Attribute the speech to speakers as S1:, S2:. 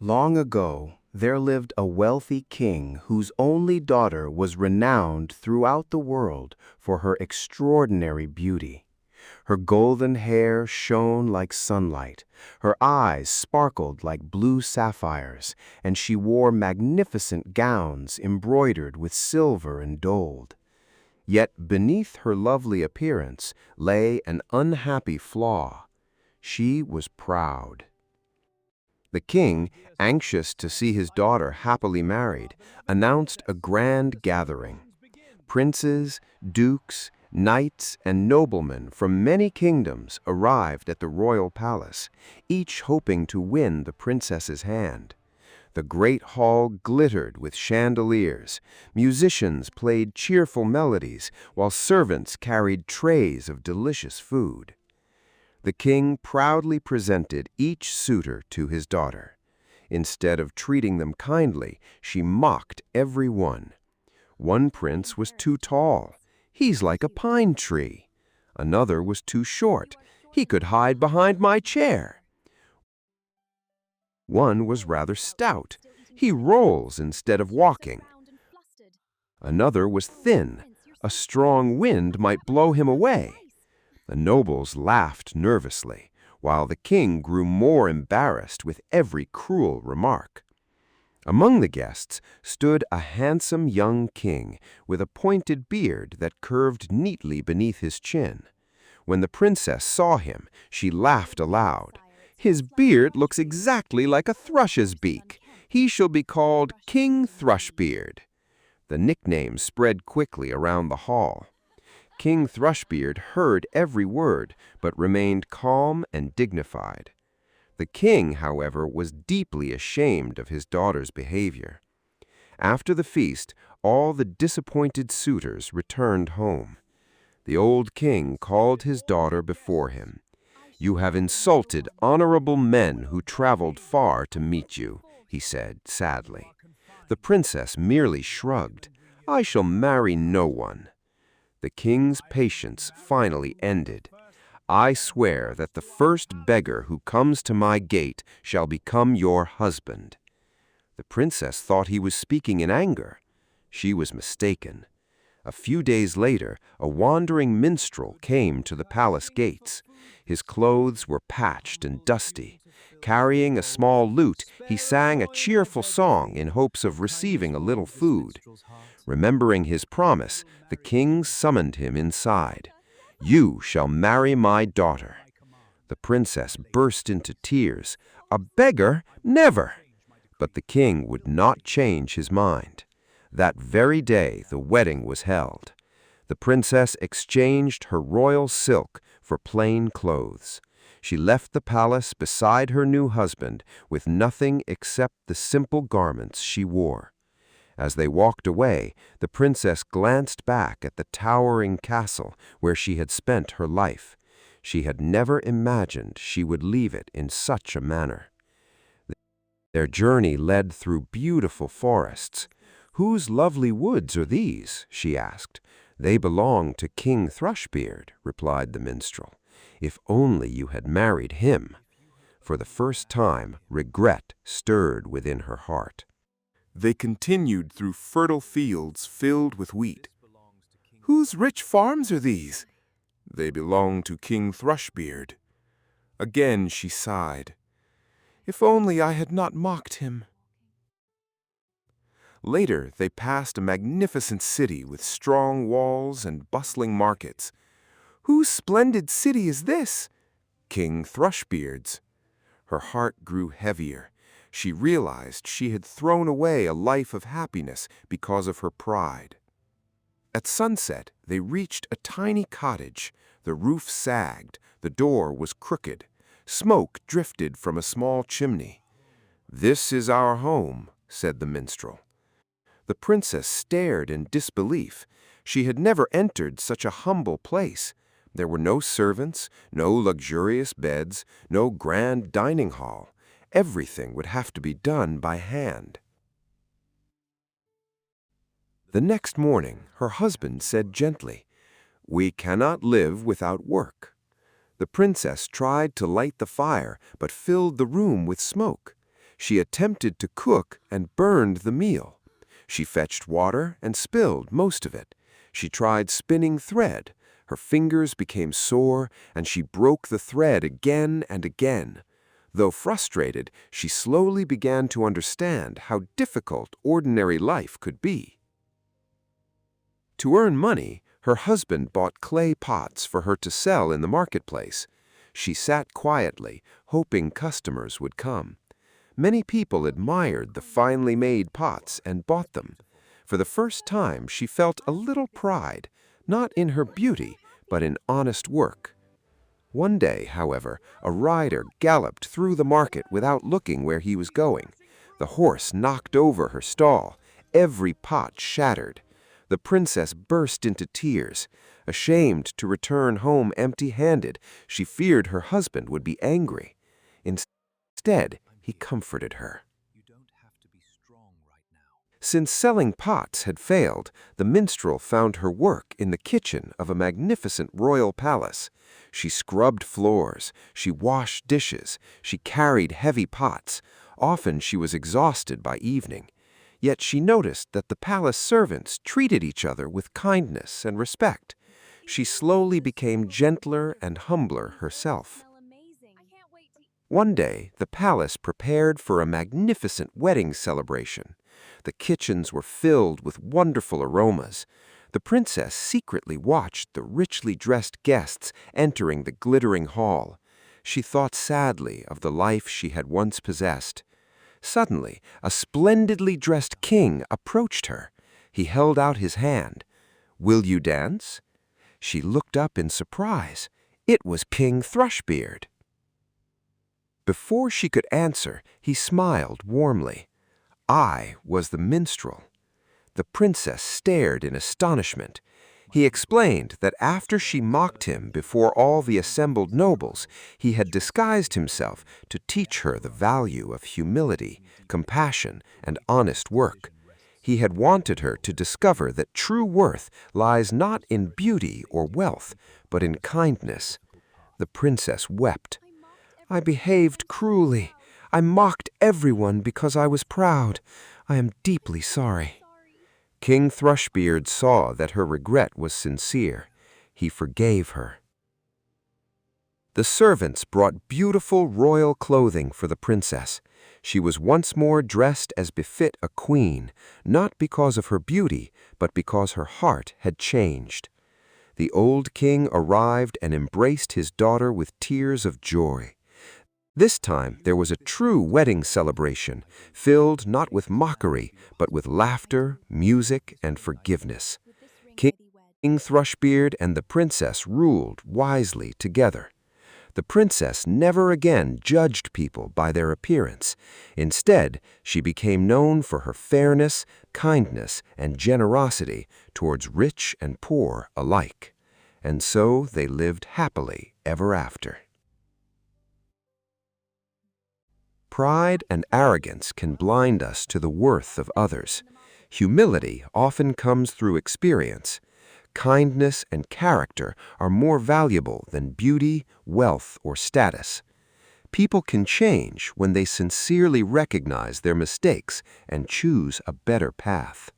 S1: Long ago, there lived a wealthy king whose only daughter was renowned throughout the world for her extraordinary beauty. Her golden hair shone like sunlight, her eyes sparkled like blue sapphires, and she wore magnificent gowns embroidered with silver and gold. Yet beneath her lovely appearance lay an unhappy flaw. She was proud. The king, anxious to see his daughter happily married, announced a grand gathering. Princes, dukes, knights, and noblemen from many kingdoms arrived at the royal palace, each hoping to win the princess's hand. The great hall glittered with chandeliers, musicians played cheerful melodies, while servants carried trays of delicious food. The king proudly presented each suitor to his daughter. Instead of treating them kindly, she mocked every one. One prince was too tall. "He's like a pine tree." Another was too short. "He could hide behind my chair." One was rather stout. "He rolls instead of walking." Another was thin. "A strong wind might blow him away." The nobles laughed nervously, while the king grew more embarrassed with every cruel remark. Among the guests stood a handsome young king with a pointed beard that curved neatly beneath his chin. When the princess saw him, she laughed aloud. "His beard looks exactly like a thrush's beak. He shall be called King Thrushbeard." The nickname spread quickly around the hall. King Thrushbeard heard every word, but remained calm and dignified. The king, however, was deeply ashamed of his daughter's behavior. After the feast, all the disappointed suitors returned home. The old king called his daughter before him. "You have insulted honorable men who traveled far to meet you," he said sadly. The princess merely shrugged. "I shall marry no one." The king's patience finally ended. "I swear that the first beggar who comes to my gate shall become your husband." The princess thought he was speaking in anger. She was mistaken. A few days later, a wandering minstrel came to the palace gates. His clothes were patched and dusty. Carrying a small lute, he sang a cheerful song in hopes of receiving a little food. Remembering his promise, the king summoned him inside. "You shall marry my daughter." The princess burst into tears. "A beggar? Never!" But the king would not change his mind. That very day, the wedding was held. The princess exchanged her royal silk for plain clothes. She left the palace beside her new husband with nothing except the simple garments she wore. As they walked away, the princess glanced back at the towering castle where she had spent her life. She had never imagined she would leave it in such a manner. Their journey led through beautiful forests. "Whose lovely woods are these?" she asked. "They belong to King Thrushbeard," replied the minstrel. "If only you had married him." For the first time, regret stirred within her heart.
S2: They continued through fertile fields filled with wheat. "Whose rich farms are these?" "They belong to King Thrushbeard." Again she sighed. "If only I had not mocked him." Later, they passed a magnificent city with strong walls and bustling markets. "Whose splendid city is this?" "King Thrushbeard's." Her heart grew heavier. She realized she had thrown away a life of happiness because of her pride. At sunset, they reached a tiny cottage. The roof sagged, the door was crooked. Smoke drifted from a small chimney. "This is our home," said the minstrel. The princess stared in disbelief. She had never entered such a humble place. There were no servants, no luxurious beds, no grand dining hall. Everything would have to be done by hand. The next morning, her husband said gently, "We cannot live without work." The princess tried to light the fire, but filled the room with smoke. She attempted to cook and burned the meal. She fetched water and spilled most of it. She tried spinning thread. Her fingers became sore, and she broke the thread again and again. Though frustrated, she slowly began to understand how difficult ordinary life could be. To earn money, her husband bought clay pots for her to sell in the marketplace. She sat quietly, hoping customers would come. Many people admired the finely made pots and bought them. For the first time, she felt a little pride, not in her beauty, but in honest work. One day, however, a rider galloped through the market without looking where he was going. The horse knocked over her stall. Every pot shattered. The princess burst into tears. Ashamed to return home empty-handed, she feared her husband would be angry. Instead, he comforted her. Since selling pots had failed, the minstrel found her work in the kitchen of a magnificent royal palace. She scrubbed floors, she washed dishes, she carried heavy pots. Often she was exhausted by evening. Yet she noticed that the palace servants treated each other with kindness and respect. She slowly became gentler and humbler herself. One day, the palace prepared for a magnificent wedding celebration. The kitchens were filled with wonderful aromas. The princess secretly watched the richly dressed guests entering the glittering hall. She thought sadly of the life she had once possessed. Suddenly, a splendidly dressed king approached her. He held out his hand. "Will you dance?" She looked up in surprise. It was King Thrushbeard. Before she could answer, he smiled warmly. I was the minstrel. The princess stared in astonishment. He explained that after she mocked him before all the assembled nobles, he had disguised himself to teach her the value of humility, compassion, and honest work. He had wanted her to discover that true worth lies not in beauty or wealth, but in kindness. The princess wept. "I behaved cruelly. I mocked everyone because I was proud. I am deeply sorry." King Thrushbeard saw that her regret was sincere. He forgave her. The servants brought beautiful royal clothing for the princess. She was once more dressed as befit a queen, not because of her beauty, but because her heart had changed. The old king arrived and embraced his daughter with tears of joy. This time there was a true wedding celebration, filled not with mockery, but with laughter, music, and forgiveness. King Thrushbeard and the princess ruled wisely together. The princess never again judged people by their appearance. Instead, she became known for her fairness, kindness, and generosity towards rich and poor alike. And so they lived happily ever after. Pride and arrogance can blind us to the worth of others. Humility often comes through experience. Kindness and character are more valuable than beauty, wealth, or status. People can change when they sincerely recognize their mistakes and choose a better path.